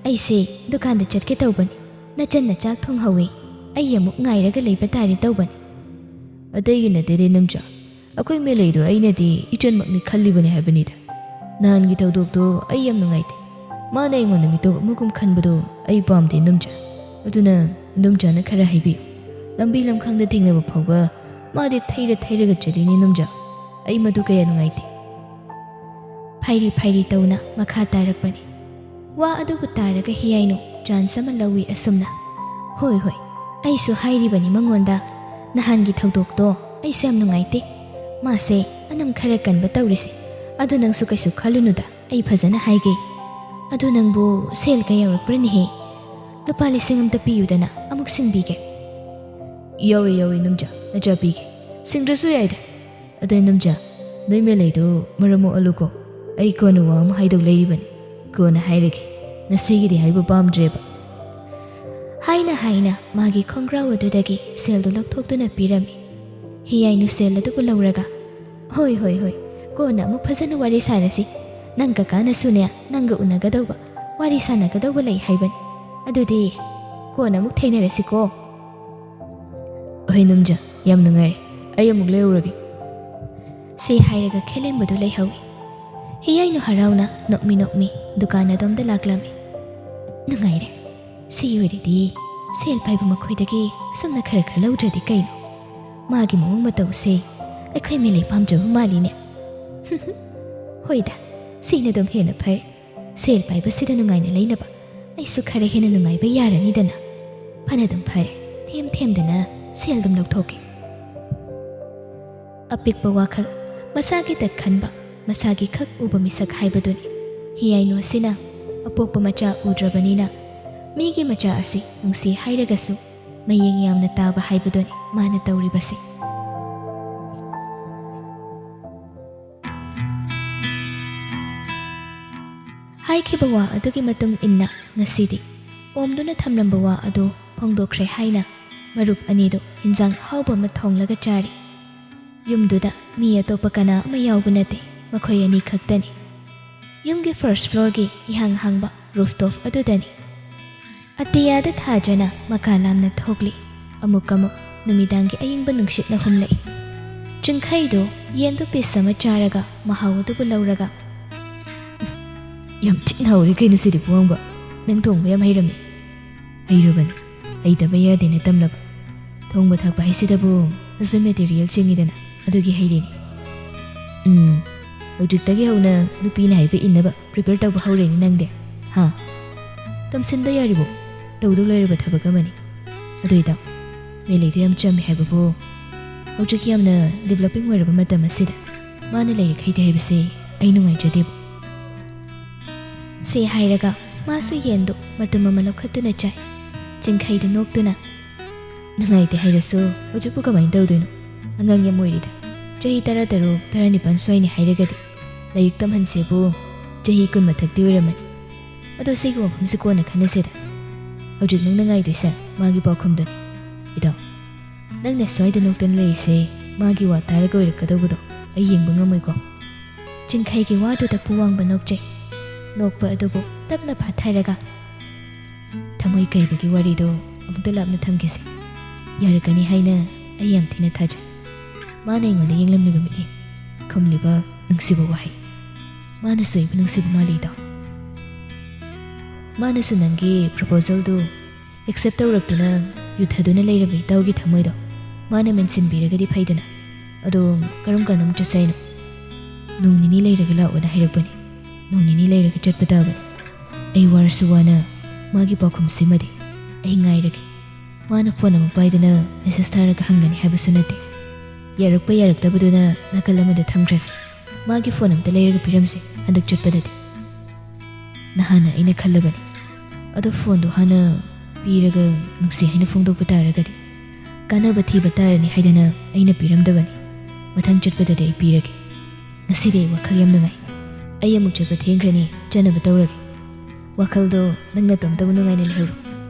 S1: ꯑꯩꯁꯦ ꯗꯨꯀꯥꯟꯗ ꯆꯠꯀꯦ ꯇꯧꯕꯅꯤ ꯅꯆꯟꯅ ꯆꯥꯛ ꯊꯣꯡꯍꯧꯋꯤ ꯑꯩ ꯑꯃꯨꯛ ꯉꯥꯏꯔꯒ ꯂꯩꯕ ꯇꯥꯔꯦ ꯇꯧꯕꯅꯤ ꯑꯇꯩꯒꯤ ꯅꯠꯇꯦꯅꯦ ꯅꯝꯆꯥ ꯑꯩꯈꯣꯏ ꯃꯦꯂꯩꯗꯣ ꯑꯩꯅꯗꯤ ꯏꯆꯟꯃꯛꯅꯤ ꯈꯜꯂꯤꯕꯅꯤ ꯍꯥꯏꯕꯅꯤꯗ ꯅꯍꯥꯟꯒꯤ ꯊꯧꯗꯣꯛꯇꯣ ꯑꯩ ꯌꯥꯝ ꯅꯨꯡꯉꯥꯏꯇꯦ ꯃꯥꯅ ꯑꯩꯉꯣꯟꯗ ꯃꯤꯇꯣꯞ ꯑꯃꯒꯨꯝ ꯈꯟꯕꯗꯣ ꯑꯩ ꯄꯥꯝꯗꯦ ꯅꯝꯆꯥ ꯑꯗꯨꯅ ꯅꯝꯆꯥꯅ ꯈꯔ ꯍꯥꯏꯕꯤꯌꯨ ꯂꯝꯕꯤ ꯂꯝꯈꯥꯡꯗ ꯊꯦꯡꯅꯕ ꯐꯥꯎꯕ ꯃꯥꯗꯤ ꯊꯩꯔꯒ ꯆꯠꯂꯤꯅꯤ ꯅꯝꯆꯥ ꯑꯩ ꯃꯗꯨ ꯀꯌꯥ ꯅꯨꯡꯉꯥꯏꯇꯦ ꯐꯩꯔꯤ ꯇꯧꯅ ꯃꯈꯥ ꯇꯥꯔꯛꯄꯅꯤ ꯋꯥ ꯑꯗꯨꯕꯨ ꯇꯥꯔꯒ ꯍꯤꯌꯥꯏꯅꯨ ꯆꯥꯟꯁ ꯑꯃ ꯂꯧꯏ ꯑꯁꯨꯝꯅ ꯍꯣꯏ ꯑꯩꯁꯨ ꯍꯥꯏꯔꯤꯕꯅꯤ ꯃꯉꯣꯟꯗ ꯅꯍꯥꯟꯒꯤ ꯊꯧꯗꯣꯛꯇꯣ ꯑꯩꯁꯨ ꯌꯥꯝ ꯅꯨꯡꯉꯥꯏꯇꯦ ꯃꯥꯁꯦ ꯑꯅꯝ ꯈꯔ ꯀꯟꯕ ꯇꯧꯔꯤꯁꯦ ꯑꯗꯨ ꯅꯪꯁꯨ ꯀꯩꯁꯨ ꯈꯜꯂꯨꯅꯨꯗ ꯑꯩ ꯐꯖꯅ ꯍꯥꯏꯒꯦ ꯑꯗꯨ ꯅꯪꯕꯨ ꯁꯦꯜ ꯀꯌꯥ ꯌꯧꯔꯛꯄ꯭ꯔꯅꯦꯍꯦ ꯂꯨꯄꯥ 1,000 ꯄꯤꯌꯨꯗꯅ ꯑꯃꯨꯛ ꯁꯤꯡꯕꯤꯒꯦ ꯌꯥꯎꯋꯦ ꯅꯝꯆꯥ ꯅꯆꯥ ꯄꯤꯒꯦ ꯁꯤꯡꯗ꯭ꯔꯁꯨ ꯌꯥꯏꯗ ꯑꯗꯣ ꯅꯝꯆꯥ ꯅꯣꯏ ꯃꯦꯂꯩꯗꯣ ꯃꯔꯝ ꯃꯣꯛꯍꯜꯂꯨꯀꯣ ꯑꯩ ꯀꯣꯟꯅ ꯋꯥ ꯑꯃ ꯍꯥꯏꯗꯧ ꯂꯩꯔꯤꯕꯅꯤ ꯀꯣꯟꯅ ꯍꯥꯏꯔꯒꯦ ꯉꯁꯤꯒꯤꯗꯤ ꯍꯥꯏꯕ ꯄꯥꯝꯗ꯭ꯔꯦꯕ ꯍꯥꯏꯅ ꯃꯥꯒꯤ ꯈꯣꯡꯒ꯭ꯔꯥꯎ ꯑꯗꯨꯗꯒꯤ ꯁꯦꯜꯗꯨ ꯂꯧꯊꯣꯛꯇꯨꯅ ꯄꯤꯔꯝꯃꯤ ꯍꯤꯌꯥꯏꯅꯨ ꯁꯦꯜ ꯑꯗꯨꯕꯨ ꯂꯧꯔꯒ ꯍꯣꯏ ꯀꯣꯟꯅ ꯑꯃꯨꯛ ꯐꯖꯅ ꯋꯥꯔꯤ ꯁꯥꯔꯁꯤ ꯅꯪ ꯀꯀꯥꯅꯁꯨꯅꯦ ꯅꯪꯒ ꯎꯅꯒꯗꯧꯕ ꯋꯥꯔꯤ ꯁꯥꯟꯅꯒꯗꯧꯕ ꯂꯩ ꯍꯥꯏꯕꯅꯤ ꯑꯗꯨꯗꯤ ꯀꯣꯟꯅ ꯑꯃꯨꯛ ꯊꯦꯡꯅꯔꯁꯤꯀꯣ ꯑꯍꯩ ꯅꯝꯆꯥ ꯌꯥꯝ ꯅꯨꯡꯉꯥꯏꯔꯦ ꯑꯩ ꯑꯃꯨꯛ ꯂꯩꯍꯧꯔꯒꯦ ꯁꯤ ꯍꯥꯏꯔꯒ ꯈꯦꯂꯦꯝꯕꯗꯨ ꯂꯩꯍꯧꯏ ꯍꯤꯌꯥꯏꯅꯨ ꯍꯔꯥꯎꯅ ꯅꯣꯛꯃꯤ ꯗꯨꯀꯥꯟ ꯑꯗꯣꯝꯗ ꯂꯥꯛꯂꯝꯃꯤ ꯅꯨꯡꯉꯥꯏꯔꯦ ꯁꯤ ꯑꯣꯏꯔꯗꯤ ꯁꯦꯜ ꯄꯥꯏꯕ ꯃꯈꯣꯏꯗꯒꯤ ꯑꯁꯨꯝꯅ ꯈꯔ ꯂꯧꯗ꯭ꯔꯗꯤ ꯀꯩꯅꯣ ꯃꯥꯒꯤ ꯃꯑꯣꯡ ꯃꯇꯧꯁꯦ ꯑꯩꯈꯣꯏ ꯃꯦꯂꯩ ꯄꯥꯝꯖꯕ ꯃꯥꯜꯂꯤꯅꯦ ꯍꯣꯏꯗ ꯁꯤꯅ ꯑꯗꯨꯝ ꯍꯦꯟꯅ ꯐꯔꯦ ꯁꯦꯜ ꯄꯥꯏꯕꯁꯤꯗ ꯅꯨꯡꯉꯥꯏꯅ ꯂꯩꯅꯕ ꯑꯩꯁꯨ ꯈꯔ ꯍꯦꯟꯅ ꯅꯨꯡꯉꯥꯏꯕ ꯌꯥꯔꯅꯤꯗꯅ ꯐꯅ ꯑꯗꯨꯝ ꯐꯔꯦ ꯊꯦꯝꯗꯅ ꯁꯦꯜ ꯑꯗꯨꯝ ꯂꯧꯊꯣꯛꯀꯦ ꯑꯄꯤꯛꯄ ꯋꯥꯈꯜ ꯃꯁꯥꯒꯤꯇ ꯈꯟꯕ ꯃꯁꯥꯒꯤ ꯈꯛ ꯎꯕ ꯃꯤꯁꯛ ꯍꯥꯏꯕꯗꯨꯅꯤ ꯍꯤꯌꯥꯏꯅꯨ ꯑꯁꯤꯅ ꯑꯄꯣꯛꯄ ꯃꯆꯥ ꯎꯗ꯭ꯔꯕꯅꯤꯅ ꯃꯤꯒꯤ ꯃꯆꯥ ꯑꯁꯤ ꯅꯨꯡꯁꯤ ꯍꯥꯏꯔꯒꯁꯨ ꯃꯌꯦꯡ ꯌꯥꯝꯅ ꯇꯥꯕ ꯍꯥꯏꯕꯗꯨꯅꯤ ꯃꯥꯅ ꯇꯧꯔꯤꯕꯁꯤ ꯍꯥꯏꯈꯤꯕ ꯋꯥ ꯑꯗꯨꯒꯤ ꯃꯇꯨꯡ ꯏꯟꯅ ꯉꯁꯤꯗꯤ ꯑꯣꯝꯗꯨꯅ ꯊꯝꯂꯝꯕ ꯋꯥ ꯑꯗꯨ ꯐꯣꯡꯗꯣꯛꯈ꯭ꯔꯦ ꯍꯥꯏꯅ ꯃꯔꯨꯞ ꯑꯅꯤꯗꯨ ꯏꯟꯖꯥꯡ ꯍꯥꯎꯕ ꯑꯃ ꯊꯣꯡꯂꯒ ꯆꯥꯔꯤ꯫ ꯌꯨꯝꯗꯨꯗ ꯃꯤ ꯑꯇꯣꯞꯄ ꯀꯅꯥ ꯑꯃ ꯌꯥꯎꯕ ꯅꯠꯇꯦ, ꯃꯈꯣꯏ ꯑꯅꯤ ꯈꯛꯇꯅꯤ꯫ ꯌꯨꯝꯒꯤ ꯐꯥꯔꯁꯠ ꯐ꯭ꯂꯣꯔꯒꯤ ꯏꯍꯥꯡ ꯍꯥꯡꯕ ꯔꯨꯐꯇꯣꯞ ꯑꯗꯨꯗꯅꯤ꯫ ꯑꯇꯤꯌꯥꯗ ꯊꯥꯖꯅ ꯃꯀꯥ ꯂꯥꯝꯅ ꯊꯣꯛꯂꯤ꯫ ꯑꯃꯨꯛ ꯅꯨꯃꯤꯗꯥꯡꯒꯤ ꯑꯏꯪꯕ ꯅꯨꯡꯁꯤꯠꯅ ꯍꯨꯝꯂꯛꯏ꯫ ꯆꯤꯡꯈꯩꯗꯨ ꯌꯦꯟꯗꯨ ꯄꯤꯁ ꯑꯃ ꯆꯥꯔꯒ ꯃꯍꯥꯎ ꯑꯗꯨꯕꯨ ꯂꯧꯔꯒ
S2: ꯌꯥꯝ ꯊꯤꯅ ꯍꯥꯎꯔꯤ ꯀꯩꯅꯣ ꯁꯤꯗꯤ ꯄꯨꯋꯥꯡꯕ, ꯅꯪ ꯊꯣꯡꯕ ꯌꯥꯝ ꯍꯩꯔꯝꯃꯤ꯫ ꯍꯩꯔꯕꯅꯤ, ꯍꯩꯇꯕ ꯌꯥꯗꯦꯅ ꯇꯝꯂꯕ꯫ ꯊꯣꯡꯕ ꯊꯥꯛꯄ ꯍꯥꯏꯁꯤꯗꯕꯨ ꯍꯁꯕꯦꯟ ꯃꯦꯇꯤꯔꯤꯌꯦꯜ ꯆꯤꯡꯉꯤꯗꯅ, ꯑꯗꯨꯒꯤ ꯍꯩꯔꯤꯅꯤ꯫ ꯍꯧꯖꯤꯛꯇꯒꯤ ꯍꯧꯅ ꯅꯨꯄꯤꯅ ꯍꯥꯏꯕ ꯏꯟꯅꯕ ꯄ꯭ꯔꯤꯄꯦꯌꯔ ꯇꯧꯕ ꯍꯧꯔꯦꯅꯤ ꯅꯪꯗꯤ, ꯍꯥ? ꯇꯝꯁꯤꯟꯕ ꯌꯥꯔꯤꯕꯣ? ꯇꯧꯗꯧ ꯂꯩꯔꯕ ꯊꯕꯛ ꯑꯃꯅꯤ꯫ ꯑꯗꯨ ꯏꯇꯥꯎ, ꯃꯦꯂꯩꯗꯣ ꯌꯥꯝ ꯆꯝꯃꯤ ꯍꯥꯏꯕꯕꯨ ꯍꯧꯖꯤꯛ ꯌꯥꯝꯅ ꯗꯤꯕꯦꯂꯞꯄꯤꯡ ꯑꯣꯏꯔꯕ ꯃꯇꯝ ꯑꯁꯤꯗ ꯃꯥꯅ ꯂꯥꯏꯔꯤꯛ ꯍꯩꯇꯦ ꯍꯥꯏꯕꯁꯤ ꯑꯩ ꯅꯨꯡꯉꯥꯏꯖꯗꯦꯕ꯫
S1: ꯁꯤ ꯍꯥꯏꯔꯒ ꯃꯥꯁꯨ ꯌꯦꯟꯗꯨ ꯃꯇꯨꯝ ꯑꯃ ꯂꯧꯈꯠꯇꯨꯅ ꯆꯥꯏ꯫ ꯆꯤꯡꯈꯩꯗꯨ ꯅꯣꯛꯇꯨꯅ
S2: ꯅꯨꯡꯉꯥꯏꯇꯦ ꯍꯥꯏꯔꯁꯨ ꯍꯧꯖꯤꯛꯄꯨ ꯀꯃꯥꯏꯅ ꯇꯧꯗꯣꯏꯅꯣ? ꯑꯉꯥꯡ ꯌꯥꯝ ꯑꯣꯏꯔꯤꯗ, ꯆꯍꯤ 13, 19 ꯁ꯭ꯋꯥꯏꯅꯤ ꯍꯥꯏꯔꯒꯗꯤ ꯂꯥꯏꯔꯤꯛ ꯇꯝꯍꯟꯁꯦꯕꯨ ꯆꯍꯤ 10 ꯃꯊꯛꯇꯤ ꯑꯣꯏꯔꯝꯃꯅꯤ꯫ ꯑꯗꯣ ꯁꯤꯒꯤ ꯋꯥꯐꯝꯁꯤ ꯀꯣꯟꯅ ꯈꯟꯅꯁꯤꯗ꯫ ꯍꯧꯖꯤꯛ ꯅꯪꯅ ꯉꯥꯏꯗꯣꯏꯁꯦ ꯃꯥꯒꯤ ꯄꯥꯎꯈꯨꯝꯗꯨꯅꯤ꯫ ꯏꯇꯥꯎ, ꯅꯪꯅ ꯁ꯭ꯋꯥꯏꯗ ꯅꯣꯛꯇꯅ ꯂꯩꯔꯤꯁꯦ ꯃꯥꯒꯤ ꯋꯥ ꯇꯥꯔꯒ ꯑꯣꯏꯔꯛꯀꯗꯧꯕꯗꯣ ꯑꯩ ꯌꯦꯡꯕ ꯉꯝꯃꯣꯏꯀꯣ꯫
S1: ꯆꯤꯡꯈꯩꯒꯤ ꯋꯥꯗꯨꯗ ꯄꯨꯋꯥꯡꯕ ꯅꯣꯛꯆꯩ꯫ ꯅꯣꯛꯄ ꯑꯗꯨꯕꯨ ꯇꯞꯅ ꯐꯥꯊꯔꯒ
S2: ꯊꯃꯣꯏ ꯀꯥꯏꯕꯒꯤ ꯋꯥꯔꯤꯗꯣ ꯑꯃꯨꯛꯇ ꯂꯥꯞꯅ ꯊꯝꯈꯤꯁꯦ꯫ ꯌꯥꯔꯛꯀꯅꯤ ꯍꯥꯏꯅ ꯑꯩ ꯌꯥꯝ ꯊꯤꯅ ꯊꯥꯖꯩ꯫ ꯃꯥꯅ ꯑꯩꯉꯣꯟꯗ ꯌꯦꯡꯂꯝꯂꯤꯕ ꯃꯤꯠꯌꯦꯡ, ꯈꯨꯝꯂꯤꯕ ꯅꯨꯡꯁꯤꯕ ꯋꯥꯍꯩ, ꯃꯥꯅꯁꯨ ꯑꯩꯕꯨ ꯅꯨꯡꯁꯤꯕ ꯃꯥꯜꯂꯤ ꯏꯇꯥꯎ꯫ ꯃꯥꯅꯁꯨ ꯅꯪꯒꯤ ꯄ꯭ꯔꯄꯣꯖꯦꯜꯗꯨ ꯑꯦꯛꯁꯦꯞ ꯇꯧꯔꯛꯇꯨꯅ ꯌꯨꯊꯗꯨꯅ ꯂꯩꯔꯕ ꯏꯇꯥꯎꯒꯤ ꯊꯃꯣꯏꯗꯣ ꯃꯥꯅ ꯃꯦꯟꯁꯤꯟꯕꯤꯔꯒꯗꯤ ꯐꯩꯗꯅ꯫ ꯑꯗꯣ ꯀꯔꯝ ꯀꯥꯟꯗ ꯑꯃꯨꯛ ꯆꯠꯁꯦ ꯍꯥꯏꯅꯣ? ꯅꯣꯡ ꯅꯤꯅꯤ ꯂꯩꯔꯒ ꯂꯥꯛꯑꯣꯅ ꯍꯥꯏꯔꯛꯄꯅꯤ꯫ ꯅꯣꯡ ꯅꯤꯅꯤ ꯂꯩꯔꯒ ꯆꯠꯄ ꯇꯥꯕꯅꯤ꯫ ꯑꯩ ꯋꯥꯔꯁꯨ ꯋꯥꯅ ꯃꯥꯒꯤ ꯄꯥꯎꯈꯨꯝꯁꯤꯃꯗꯤ ꯑꯩ ꯉꯥꯏꯔꯒꯦ꯫ ꯃꯥꯅ ꯐꯣꯟ ꯑꯃ ꯄꯥꯏꯗꯨꯅ ꯃꯦꯁꯦꯖ ꯊꯥꯔꯒ ꯍꯪꯒꯅꯤ ꯍꯥꯏꯕꯁꯨ ꯅꯠꯇꯦ꯫ ꯌꯥꯔꯛꯄ ꯌꯥꯔꯛꯇꯕꯗꯨꯅ ꯅꯥꯀꯜ ꯑꯃꯗ ꯊꯝꯈ꯭ꯔꯁꯤ꯫ ꯃꯥꯒꯤ ꯐꯣꯟ ꯑꯝꯇ ꯂꯩꯔꯒ ꯄꯤꯔꯝꯁꯦ ꯍꯟꯗꯛ ꯆꯠꯄꯗꯗꯤ꯫ ꯅꯍꯥꯟꯅ ꯑꯩꯅ ꯈꯜꯂꯕꯅꯤ, ꯑꯗꯣ ꯐꯣꯟꯗꯣ ꯍꯥꯟꯅ ꯄꯤꯔꯒ ꯅꯨꯡꯁꯤ ꯍꯥꯏꯅ ꯐꯣꯡꯗꯣꯛꯄ ꯇꯥꯔꯒꯗꯤ ꯀꯥꯟꯅꯕ ꯊꯤꯕ ꯇꯥꯔꯅꯤ ꯍꯥꯏꯗꯅ ꯑꯩꯅ ꯄꯤꯔꯝꯗꯕꯅꯤ꯫ ꯃꯊꯪ ꯆꯠꯄꯗꯗꯤ ꯑꯩ ꯄꯤꯔꯒꯦ꯫ ꯉꯁꯤꯗꯤ ꯑꯩ ꯋꯥꯈꯜ ꯌꯥꯝ ꯅꯨꯡꯉꯥꯏ꯫ ꯑꯩ ꯑꯃꯨꯛ ꯆꯠꯄ ꯊꯦꯡꯈ꯭ꯔꯅꯤ, ꯆꯠꯅꯕ ꯇꯧꯔꯒꯦ꯫ ꯋꯥꯈꯜꯗꯣ ꯅꯪ ꯅꯇꯣꯝꯇꯕꯨ ꯅꯨꯡꯉꯥꯏꯅ ꯂꯩꯍꯧꯔꯣ꯫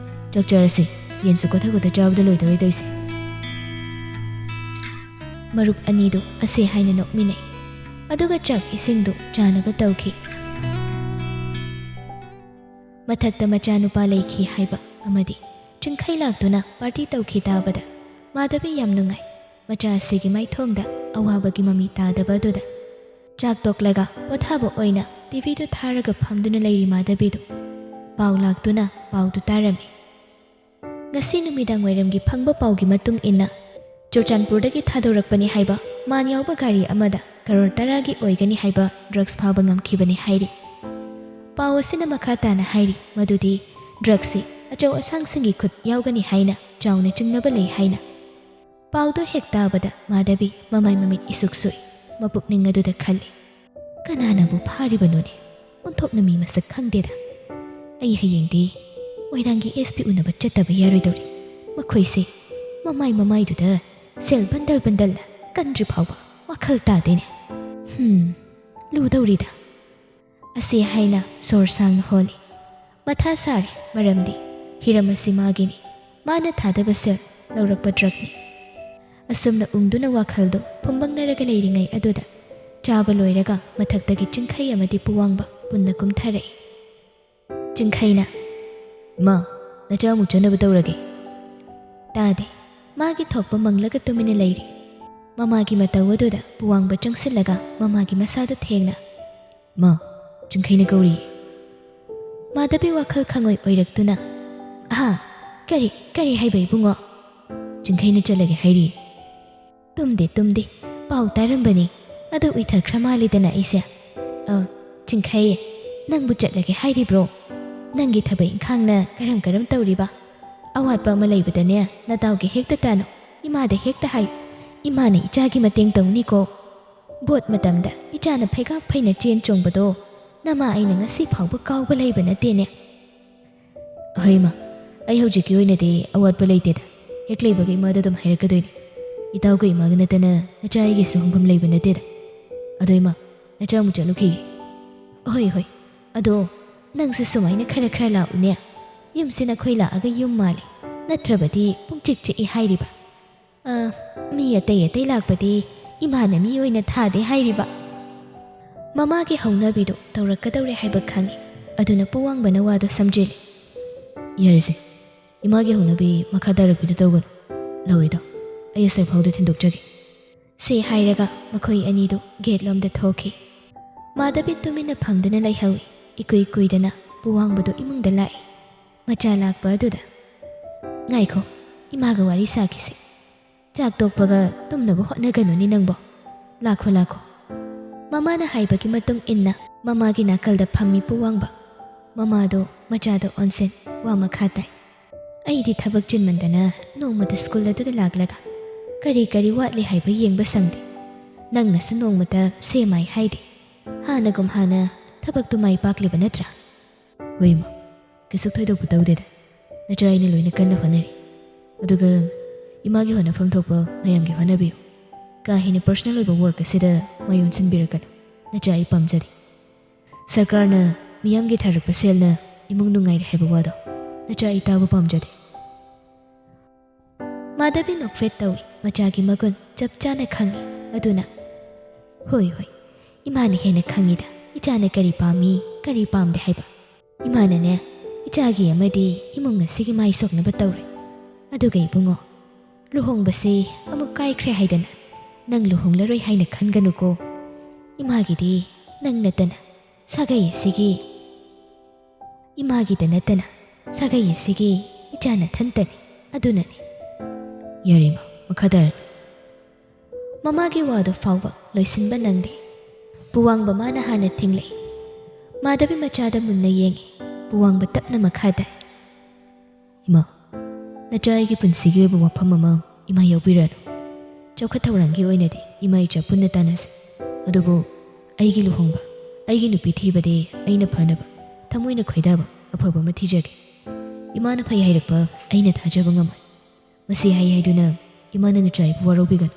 S2: ꯆꯥꯛ ꯆꯥꯔꯁꯤ, ꯌꯦꯟꯁꯨ ꯀꯣꯊ ꯆꯥꯕꯗ ꯂꯣꯏꯗꯧꯔꯦ ꯇꯧꯏꯁꯦ꯫
S1: ꯃꯔꯨꯞ ꯑꯅꯤꯗꯨ ꯑꯁꯦ ꯍꯥꯏꯅ ꯅꯣꯛꯃꯤꯟꯅꯩ꯫ ꯑꯗꯨꯒ ꯆꯥꯛ ꯏꯁꯤꯡꯗꯨ ꯆꯥꯅꯕ ꯇꯧꯈꯤ꯫ ꯃꯊꯛꯇ ꯃꯆꯥꯅꯨꯄꯥ ꯂꯩꯈꯤ ꯍꯥꯏꯕ ꯑꯃꯗꯤ ꯆꯤꯡꯈꯩ ꯂꯥꯛꯇꯨꯅ ꯄꯥꯔꯇꯤ ꯇꯧꯈꯤ ꯇꯥꯕꯗ ꯃꯥꯙꯕꯤ ꯌꯥꯝ ꯅꯨꯡꯉꯥꯏ꯫ ꯃꯆꯥ ꯑꯁꯤꯒꯤ ꯃꯥꯏꯊꯣꯡꯗ ꯑꯋꯥꯕꯒꯤ ꯃꯃꯤ ꯇꯥꯗꯕ ꯑꯗꯨꯗ ꯆꯥꯛ ꯇꯣꯛꯂꯒ ꯄꯣꯊꯥꯕ ꯑꯣꯏꯅ ꯇꯤꯚꯤꯗꯨ ꯊꯥꯔꯒ ꯐꯝꯗꯨꯅ ꯂꯩꯔꯤ ꯃꯥꯙꯕꯤꯗꯨ ꯄꯥꯎ ꯂꯥꯛꯇꯨꯅ ꯄꯥꯎꯗꯨ ꯇꯥꯔꯝꯃꯤ꯫ ꯉꯁꯤ ꯅꯨꯃꯤꯗꯥꯡ ꯋꯥꯏꯔꯝꯒꯤ ꯐꯪꯕ ꯄꯥꯎꯒꯤ ꯃꯇꯨꯡ ꯏꯟꯅ ꯆꯨꯔꯆꯥꯟꯄꯨꯔꯗꯒꯤ ꯊꯥꯗꯣꯔꯛꯄꯅꯤ ꯍꯥꯏꯕ ꯃꯥꯟ ꯌꯥꯎꯕ ꯒꯥꯔꯤ ꯑꯃꯗ ꯀꯔꯣꯔ 10ꯒꯤ ꯑꯣꯏꯒꯅꯤ ꯍꯥꯏꯕ ꯗ꯭ꯔꯒꯁ ꯐꯥꯕ ꯉꯝꯈꯤꯕꯅꯤ ꯍꯥꯏꯔꯤ꯫ ꯄꯥꯎ ꯑꯁꯤꯅ ꯃꯈꯥ ꯇꯥꯅ ꯍꯥꯏꯔꯤ ꯃꯗꯨꯗꯤ ꯗ꯭ꯔꯒꯁꯤ ꯑꯆꯧ ꯑꯁꯥꯡꯁꯤꯡꯒꯤ ꯈꯨꯠ ꯌꯥꯎꯒꯅꯤ ꯍꯥꯏꯅ ꯆꯥꯎꯅ ꯆꯤꯡꯅꯕ ꯂꯩ ꯍꯥꯏꯅ꯫ ꯄꯥꯎꯗꯨ ꯍꯦꯛ ꯇꯥꯕꯗ ꯃꯥꯙꯕꯤ ꯃꯃꯥꯏ ꯃꯃꯤꯠ ꯏꯁꯨꯛ ꯁꯨꯏ꯫ ꯃꯄꯨꯛꯅꯤꯡ ꯑꯗꯨꯗ ꯈꯜꯂꯤ, ꯀꯅꯥꯅꯕꯨ ꯐꯥꯔꯤꯕꯅꯣꯅꯦ? ꯑꯣꯟꯊꯣꯛꯅ ꯃꯤ ꯃꯁꯛ ꯈꯪꯗꯦꯗ꯫ ꯑꯩ ꯍꯌꯦꯡꯗꯤ ꯃꯣꯏꯔꯥꯡꯒꯤ SP ꯎꯅꯕ ꯆꯠꯇꯕ ꯌꯥꯔꯣꯏꯗꯧꯔꯤ꯫ ꯃꯈꯣꯏꯁꯦ ꯃꯃꯥꯏꯗꯨꯗ ꯁꯦꯜ ꯕꯟꯗꯜꯅ ꯀꯟꯗ꯭ꯔꯤ ꯐꯥꯎꯕ ꯋꯥꯈꯜ ꯇꯥꯗꯦꯅꯦ꯫ ꯂꯨꯗꯧꯔꯤꯗ꯫ ꯑꯁꯤ ꯍꯥꯏꯅ ꯁꯣꯔ ꯁꯥꯡꯅ ꯍꯣꯜꯂꯤ꯫ ꯃꯊꯥ ꯁꯥꯔꯦ, ꯃꯔꯝꯗꯤ ꯍꯤꯔꯝ ꯑꯁꯤ ꯃꯥꯒꯤꯅꯤ꯫ ꯃꯥꯅ ꯊꯥꯗꯕ ꯁꯦꯜ ꯂꯧꯔꯛꯄ ꯗ꯭ꯔꯒꯅꯤ꯫ ꯑꯁꯨꯝꯅ ꯎꯪꯗꯨꯅ ꯋꯥꯈꯜꯗꯨ ꯐꯨꯝꯕꯪꯅꯔꯒ ꯂꯩꯔꯤꯉꯩ ꯑꯗꯨꯗ ꯆꯥꯕ ꯂꯣꯏꯔꯒ ꯃꯊꯛꯇꯒꯤ ꯆꯤꯡꯈꯩ ꯑꯃꯗꯤ ꯄꯨꯋꯥꯡꯕ ꯄꯨꯟꯅ ꯀꯨꯝꯊꯔꯛꯏ꯫ ꯆꯤꯡꯈꯩꯅ
S2: ꯃꯥ, ꯅꯆꯥ ꯑꯃꯨꯛ ꯆꯠꯅꯕ ꯇꯧꯔꯒꯦ꯫
S1: ꯇꯥꯗꯦ꯫ ꯃꯥꯒꯤ ꯊꯣꯛꯄ ꯃꯪꯂꯒ ꯇꯨꯃꯤꯟꯅ ꯂꯩꯔꯤ꯫ ꯃꯃꯥꯒꯤ ꯃꯇꯧ ꯑꯗꯨꯗ ꯄꯨꯋꯥꯡꯕ ꯆꯪꯁꯤꯜꯂꯒ ꯃꯃꯥꯒꯤ ꯃꯁꯥꯗꯨ ꯊꯦꯡꯅ
S2: ꯃꯥ, ꯆꯤꯡꯈꯩꯅ ꯀꯧꯔꯤꯌꯦ꯫
S1: ꯃꯥꯙꯕꯤ ꯋꯥꯈꯜ ꯈꯪꯉꯣꯏ ꯑꯣꯏꯔꯛꯇꯨꯅ ꯀꯔꯤ ꯍꯥꯏꯕ ꯏꯕꯨꯡꯉꯣ?
S2: ꯆꯤꯡꯈꯩꯅ ꯆꯠꯂꯒꯦ ꯍꯥꯏꯔꯤꯌꯦ꯫
S1: ꯇꯨꯝꯗꯦ ꯄꯥꯎ ꯇꯥꯔꯝꯕꯅꯤ, ꯑꯗꯨ ꯎꯏꯊꯈ꯭ꯔ ꯃꯥꯜꯂꯤꯗꯅ ꯑꯩꯁꯦ꯫ ꯆꯤꯡꯈꯩ, ꯅꯪꯕꯨ ꯆꯠꯂꯒꯦ ꯍꯥꯏꯔꯤꯕ꯭ꯔꯣ? ꯅꯪꯒꯤ ꯊꯕꯛ ꯏꯪꯈꯥꯡꯅ ꯀꯔꯝ ꯇꯧꯔꯤꯕ? ꯑꯋꯥꯠꯄ ꯑꯃ ꯂꯩꯕꯗꯅꯦ ꯅꯇꯥꯎꯒꯤ ꯍꯦꯛꯇ ꯇꯥꯅꯣ, ꯏꯃꯥꯗ ꯍꯦꯛꯇ ꯍꯥꯏꯌꯨ꯫ ꯏꯃꯥꯅ ꯏꯆꯥꯒꯤ ꯃꯇꯦꯡ ꯇꯧꯅꯤꯀꯣ꯫ ꯕꯣꯠ ꯃꯇꯝꯗ ꯏꯆꯥꯅ ꯐꯩꯒꯥꯛ ꯐꯩꯅ ꯆꯦꯟ ꯆꯣꯡꯕꯗꯣ ꯅꯃꯥ ꯑꯩꯅ ꯉꯁꯤ ꯐꯥꯎꯕ ꯀꯥꯎꯕ ꯂꯩꯕ ꯅꯠꯇꯦꯅꯦ꯫
S2: ꯍꯣꯏ ꯃꯥ, ꯑꯩ ꯍꯧꯖꯤꯛꯀꯤ ꯑꯣꯏꯅꯗꯤ ꯑꯋꯥꯠꯄ ꯂꯩꯇꯦꯗ꯫ ꯍꯦꯛ ꯂꯩꯕꯒ ꯏꯃꯥꯗ ꯑꯗꯨꯝ ꯍꯥꯏꯔꯛꯀꯗꯣꯏꯅꯤ꯫ ꯏꯇꯥꯎꯒ ꯏꯃꯥꯒ ꯅꯠꯇꯅ ꯅꯆꯥ ꯑꯩꯒꯤꯁꯨ ꯍꯪꯐꯝ ꯂꯩꯕ ꯅꯠꯇꯦꯗ꯫ ꯑꯗꯣ ꯏꯃꯥ, ꯅꯆꯥ ꯑꯃꯨꯛ ꯆꯠꯂꯨꯈꯤꯒꯦ꯫
S1: ꯍꯣꯏ, ꯑꯗꯣ
S2: ꯅꯪꯁꯨ ꯁꯨꯃꯥꯏꯅ ꯈꯔ ꯂꯥꯛꯎꯅꯦ ꯌꯨꯝꯁꯤꯅ ꯑꯩꯈꯣꯏ ꯂꯥꯛꯑꯒ ꯌꯨꯝ ꯃꯥꯜꯂꯤ ꯅꯠꯇ꯭ꯔꯕꯗꯤ ꯄꯨꯡꯆꯤꯛ ꯆꯤꯛꯏ ꯍꯥꯏꯔꯤꯕ ꯃꯤ ꯑꯇꯩ ꯂꯥꯛꯄꯗꯤ ꯏꯃꯥꯅ ꯃꯤ ꯑꯣꯏꯅ ꯊꯥꯗꯦ ꯍꯥꯏꯔꯤꯕ ꯃꯃꯥꯒꯤ ꯍꯧꯅꯕꯤꯗꯣ ꯇꯧꯔꯛꯀꯗꯧꯔꯦ ꯍꯥꯏꯕ ꯈꯪꯉꯤ ꯑꯗꯨꯅ ꯄꯨꯋꯥꯡꯕꯅ ꯋꯥꯗꯣ ꯁꯝꯖꯤꯜꯂꯤ ꯌꯥꯔꯁꯦ ꯏꯃꯥꯒꯤ ꯍꯧꯅꯕꯤ ꯃꯈꯥ ꯇꯥꯔꯛꯄꯤꯗꯣ ꯇꯧꯒꯅꯨ ꯂꯧꯏꯗꯣ ꯑꯩ ꯑꯁꯣꯏꯐꯥꯎꯗ ꯊꯤꯟꯗꯣꯛꯆꯒꯦ ꯁꯤ ꯍꯥꯏꯔꯒ ꯃꯈꯣꯏ ꯑꯅꯤꯗꯨ ꯒꯦꯠꯂꯣꯝꯗ ꯊꯣꯛꯈꯤ ꯃꯥꯙꯕꯤ ꯇꯨꯃꯤꯟꯅ ꯐꯝꯗꯨꯅ ꯂꯩꯍꯧꯏ ꯏꯀꯨꯏ ꯀꯨꯏꯗꯅ ꯄꯨꯋꯥꯡꯕꯗꯣ ꯏꯃꯨꯡꯗ ꯂꯥꯛꯏ ꯃꯆꯥ ꯂꯥꯛꯄ ꯑꯗꯨꯗ ꯉꯥꯏꯈꯣ ꯏꯃꯥꯒ ꯋꯥꯔꯤ ꯁꯥꯈꯤꯁꯦ ꯆꯥꯛ ꯇꯣꯛꯄꯒ ꯇꯨꯝꯅꯕ ꯍꯣꯠꯅꯒꯅꯨꯅꯤ ꯅꯪꯕꯣ ꯂꯥꯛꯈꯣ ꯃꯃꯥꯅ ꯍꯥꯏꯕꯒꯤ ꯃꯇꯨꯡ ꯏꯟꯅ ꯃꯃꯥꯒꯤ ꯅꯥꯀꯜꯗ ꯐꯝꯃꯤ ꯄꯨꯋꯥꯡꯕ ꯃꯃꯥꯗꯣ ꯃꯆꯥꯗꯣ ꯑꯣꯟꯁꯦꯟ ꯋꯥ ꯃꯈꯥ ꯇꯥꯏ ꯑꯩꯗꯤ ꯊꯕꯛ ꯆꯤꯟꯃꯟꯗꯅ ꯅꯣꯡꯃꯗ ꯁ꯭ꯀꯨꯜ ꯑꯗꯨꯗ ꯂꯥꯛꯂꯒ ꯀꯔꯤ ꯋꯥꯠꯂꯤ ꯍꯥꯏꯕ ꯌꯦꯡꯕ ꯁꯪꯗꯦ ꯅꯪꯅꯁꯨ ꯅꯣꯡꯃꯇ ꯁꯦꯃꯥꯏ ꯍꯥꯏꯗꯦ ꯍꯥꯟꯅꯒꯨꯝ ꯍꯥꯟꯅ ꯊꯕꯛꯇꯨ ꯃꯥꯏ ꯄꯥꯛꯂꯤꯕ ꯅꯠꯇ꯭ꯔꯥ ꯍꯣꯏ ꯏꯃꯥ ꯀꯩꯁꯨ ꯊꯣꯏꯗꯣꯛꯄ ꯇꯧꯗꯦꯗ ꯅꯆꯥ ꯑꯩꯅ ꯂꯣꯏꯅ ꯀꯟꯅ ꯍꯣꯠꯅꯔꯤ ꯑꯗꯨꯒ ꯏꯃꯥꯒꯤ ꯍꯣꯠꯅꯐꯝ ꯊꯣꯛꯄ ꯃꯌꯥꯝꯒꯤ ꯍꯣꯠꯅꯕꯤꯌꯨ ꯀꯥ ꯍꯦꯟꯅ ꯄꯔꯁꯅꯦꯜ ꯑꯣꯏꯕ ꯋꯥꯔꯛ ꯑꯁꯤꯗ ꯃꯥꯌꯣꯟꯁꯤꯟꯕꯤꯔꯛꯀꯅꯨ ꯅꯆꯥ ꯑꯩ ꯄꯥꯝꯖꯗꯦ ꯁꯔꯀꯥꯔꯅ ꯃꯤꯌꯥꯝꯒꯤ ꯊꯥꯔꯛꯄ ꯁꯦꯜꯅ ꯏꯃꯨꯡ ꯅꯨꯡꯉꯥꯏꯔꯦ ꯍꯥꯏꯕ ꯋꯥꯗꯣ ꯅꯆꯥ ꯑꯩ ꯇꯥꯕ ꯄꯥꯝꯖꯗꯦ ꯃꯥꯙꯕꯤ ꯅꯣꯛꯐꯦꯠ ꯇꯧꯏ ꯃꯆꯥꯒꯤ ꯃꯒꯨꯟ ꯆꯞ ꯆꯥꯅ ꯈꯪꯉꯤ ꯑꯗꯨꯅ ꯍꯣꯏ ꯏꯃꯥꯅ ꯍꯦꯟꯅ ꯈꯪꯉꯤꯗ ꯏꯆꯥꯅ ꯀꯔꯤ ꯄꯥꯝꯃꯤ ꯀꯔꯤ ꯄꯥꯝꯗꯦ ꯍꯥꯏꯕ ꯏꯃꯥꯅꯅꯦ ꯏꯆꯥꯒꯤ ꯑꯃꯗꯤ ꯏꯃꯨꯡ ꯑꯁꯤꯒꯤ ꯃꯥꯏ ꯁꯣꯛꯅꯕ ꯇꯧꯔꯦ ꯑꯗꯨꯒ ꯏꯕꯨꯡꯉꯣ ꯂꯨꯍꯣꯡꯕꯁꯤ ꯑꯃꯨꯛ ꯀꯥꯏꯈ꯭ꯔꯦ ꯍꯥꯏꯗꯅ ꯅꯪ ꯂꯨꯍꯣꯡꯂꯔꯣꯏ ꯍꯥꯏꯅ ꯈꯟꯒꯅꯨꯀꯣ ꯏꯃꯥꯒꯤꯗꯤ ꯅꯪ ꯅꯠꯇꯅ ꯁꯥꯒꯩ ꯑꯁꯤꯒꯤ 이마기다 냈다나 사가이 시기 이자나 탄다니 아두나니 여리마 마카달 ꯃꯃꯥꯒꯤ ꯋꯥꯗꯣ ꯐꯥꯎꯕ ꯂꯣꯏꯁꯤꯟꯕ ꯅꯪꯗꯦ ꯄꯨꯋꯥꯡꯕ ꯃꯥꯅ ꯍꯥꯟꯅ ꯊꯤꯡꯂꯛꯏ ꯃꯥꯙꯕꯤ ꯃꯆꯥꯗ ꯃꯨꯟꯅ ꯌꯦꯡꯉꯤ ꯄꯨꯋꯥꯡꯕ ꯇꯞꯅ ꯃꯈꯥ ꯇꯥꯏ ꯏꯃꯥ ꯅꯆꯥ ꯑꯩꯒꯤ ꯄꯨꯟꯁꯤꯒꯤ ꯑꯣꯏꯕ ꯋꯥꯐꯝ ꯑꯃ ꯏꯃꯥ ꯌꯥꯎꯕꯤꯔꯅꯨ ꯆꯥꯎꯈꯠ ꯊꯧꯔꯥꯡꯒꯤ ꯑꯣꯏꯅꯗꯤ ꯏꯃꯥ ꯏꯆꯥ ꯄꯨꯟꯅ ꯇꯥꯟꯅꯁꯤ ꯑꯗꯨꯕꯨ ꯑꯩꯒꯤ ꯂꯨꯍꯣꯡꯕ ꯑꯩꯒꯤ ꯅꯨꯄꯤ ꯊꯤꯕꯗꯤ ꯑꯩꯅ ꯐꯅꯕ ꯊꯃꯣꯏꯅ ꯈꯣꯏꯗꯥꯕ ꯑꯐꯕ ꯑꯃ ꯊꯤꯖꯒꯦ ꯏꯃꯥꯅ ꯐꯩ ꯍꯥꯏꯔꯛꯄ ꯑꯩꯅ ꯊꯥꯖꯕ ꯉꯝꯃꯣꯏ ꯃꯁꯤ ꯍꯥꯏꯗꯨꯅ ꯏꯃꯥꯅ ꯅꯆꯥ ꯑꯩꯕꯨ ꯋꯥꯔꯧꯕꯤꯒꯅꯨ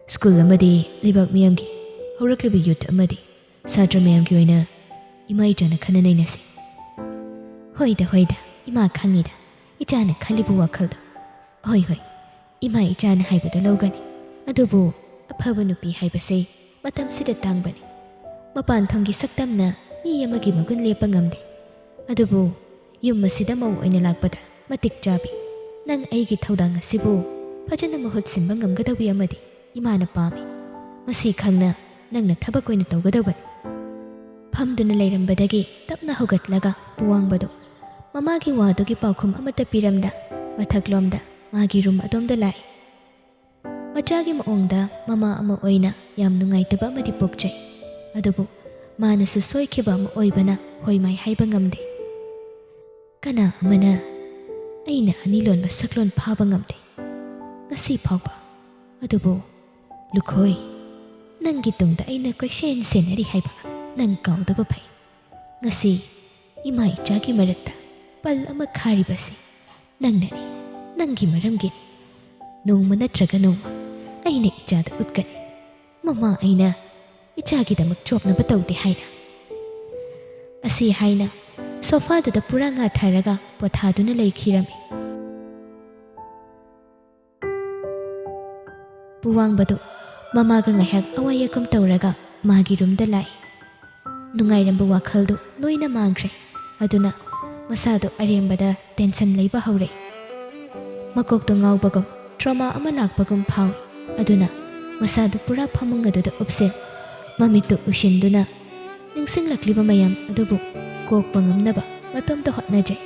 S2: ꯁ꯭ꯀꯨꯜ ꯑꯃꯗꯤ ꯂꯩꯕꯥꯛ ꯃꯤꯌꯥꯝꯒꯤ ꯍꯧꯔꯛꯂꯤꯕ ꯌꯨꯠ ꯑꯃꯗꯤ ꯁꯥꯇ꯭ꯔ ꯃꯌꯥꯝꯒꯤ ꯑꯣꯏꯅ ꯏꯃꯥ ꯏꯆꯥꯅ ꯈꯟꯅ ꯅꯩꯅꯁꯤ ꯍꯣꯏꯗ ꯏꯃꯥ ꯈꯪꯉꯤꯗ ꯏꯆꯥꯅ ꯈꯜꯂꯤꯕ ꯋꯥꯈꯜꯗꯣ ꯍꯣꯏ ꯏꯃꯥ ꯏꯆꯥꯅ ꯍꯥꯏꯕꯗꯣ ꯂꯧꯒꯅꯤ ꯑꯗꯨꯕꯨ ꯑꯐꯕ ꯅꯨꯄꯤ ꯍꯥꯏꯕꯁꯦ ꯃꯇꯝꯁꯤꯗ ꯇꯥꯡꯕꯅꯤ ꯃꯄꯥꯟ ꯊꯣꯡꯒꯤ ꯁꯛꯇꯝꯅ ꯃꯤ ꯑꯃꯒꯤ ꯃꯒꯨꯟ ꯂꯦꯞꯄ ꯉꯝꯗꯦ ꯑꯗꯨꯕꯨ ꯌꯨꯝ ꯑꯁꯤꯗ ꯃꯧ ꯑꯣꯏꯅ ꯂꯥꯛꯄꯗ ꯃꯇꯤꯛ ꯆꯥꯕꯤ ꯅꯪ ꯑꯩꯒꯤ ꯊꯧꯗꯥꯡ ꯑꯁꯤꯕꯨ ꯐꯖꯅ ꯃꯍꯨꯠ ꯁꯤꯟꯕ ꯉꯝꯒꯗꯧꯕꯤ ꯑꯃꯗꯤ ꯏꯃꯥꯅ ꯄꯥꯝꯃꯤ ꯃꯁꯤ ꯈꯪꯅ ꯅꯪꯅ ꯊꯕꯛ ꯑꯣꯏꯅ ꯇꯧꯒꯗꯧꯕꯅꯤ ꯐꯝꯗꯨꯅ ꯂꯩꯔꯝꯕꯗꯒꯤ ꯇꯞꯅ ꯍꯧꯒꯠꯂꯒ ꯄꯨꯋꯥꯡꯕꯗꯣ ꯃꯃꯥꯒꯤ ꯋꯥꯗꯨꯒꯤ ꯄꯥꯎꯈꯨꯝ ꯑꯃꯠꯇ ꯄꯤꯔꯝꯗ ꯃꯊꯛꯂꯣꯝꯗ ꯃꯥꯒꯤ ꯔꯨꯝ ꯑꯗꯣꯝꯗ ꯂꯥꯛꯏ ꯃꯆꯥꯒꯤ ꯃꯑꯣꯡꯗ ꯃꯃꯥ ꯑꯃ ꯑꯣꯏꯅ ꯌꯥꯝ ꯅꯨꯡꯉꯥꯏꯇꯕ ꯑꯃꯗꯤ ꯄꯣꯛꯆꯩ ꯑꯗꯨꯕꯨ ꯃꯥꯅꯁꯨ ꯁꯣꯏꯈꯤꯕ ꯑꯃ ꯑꯣꯏꯕꯅ ꯍꯣꯏ ꯃꯥꯏ ꯍꯥꯏꯕ ꯉꯝꯗꯦ ꯀꯅꯥ ꯑꯃꯅ ꯑꯩꯅ ꯑꯅꯤ ꯂꯣꯟꯕ ꯁꯛꯂꯣꯟ ꯐꯥꯕ ꯉꯝꯗꯦ ꯉꯁꯤ ꯐꯥꯎꯕ ꯑꯗꯨꯕꯨ ꯂꯨꯈꯣꯏ ꯅꯪꯒꯤ ꯇꯨꯡꯗ ꯑꯩꯅ ꯀꯣꯏꯁꯦꯟ ꯁꯦꯟꯅꯔꯤ ꯍꯥꯏꯕ ꯅꯪ ꯀꯥꯎꯗꯕ ꯐꯩ ꯉꯁꯤ ꯏꯃꯥ ꯏꯆꯥꯒꯤ ꯃꯔꯛꯇ ꯄꯜ ꯑꯃ ꯈꯥꯔꯤꯕꯁꯤ ꯅꯪꯅꯅꯤ ꯅꯪꯒꯤ ꯃꯔꯝꯒꯤꯅꯤ ꯅꯣꯡꯃ ꯅꯠꯇ꯭ꯔꯒ ꯅꯣꯡꯃ ꯑꯩꯅ ꯏꯆꯥꯗ ꯎꯠꯀꯅꯤ ꯃꯃꯥ ꯑꯩꯅ ꯏꯆꯥꯒꯤꯗꯃꯛ ꯆꯣꯞꯅꯕ ꯇꯧꯗꯦ ꯍꯥꯏꯅ ꯑꯁꯤ ꯍꯥꯏꯅ ꯁꯣꯐꯥꯗꯨꯗ ꯄꯨꯔꯥ ꯉꯥꯊꯔꯒ ꯄꯣꯊꯥꯗꯨꯅ ꯂꯩꯈꯤꯔꯝꯃꯤ ꯄꯨꯋꯥꯡꯕꯗꯨ ꯃꯃꯥꯒ ꯉꯥꯏꯍꯥꯛ ꯑꯋꯥꯏ ꯑꯀꯨꯝ ꯇꯧꯔꯒ ꯃꯥꯒꯤ ꯔꯨꯝꯗ ꯂꯥꯛꯏ ꯅꯨꯡꯉꯥꯏꯔꯝꯕ ꯋꯥꯈꯜꯗꯨ ꯂꯣꯏꯅ ꯃꯥꯡꯈ꯭ꯔꯦ ꯑꯗꯨꯅ ꯃꯁꯥꯗꯣ ꯑꯔꯦꯝꯕꯗ ꯇꯦꯟꯁꯟ ꯂꯩꯕ ꯍꯧꯔꯛꯏ ꯃꯀꯣꯛꯇꯣ ꯉꯥꯎꯕꯒꯨꯝ ꯇ꯭ꯔꯣꯃꯥ ꯑꯃ ꯂꯥꯛꯄꯒꯨꯝ ꯐꯥꯎꯏ ꯑꯗꯨꯅ ꯃꯁꯥꯗꯨ ꯄꯨꯔꯥ ꯐꯃꯨꯡ ꯑꯗꯨꯗ ꯎꯞꯁꯦ ꯃꯃꯤꯠꯇꯨ ꯎꯏꯁꯤꯟꯗꯨꯅ ꯅꯤꯡꯁꯤꯡꯂꯛꯂꯤꯕ ꯃꯌꯥꯝ ꯑꯗꯨꯕꯨ ꯀꯣꯛꯄ ꯉꯝꯅꯕ ꯃꯇꯣꯝꯇ ꯍꯣꯠꯅꯖꯩ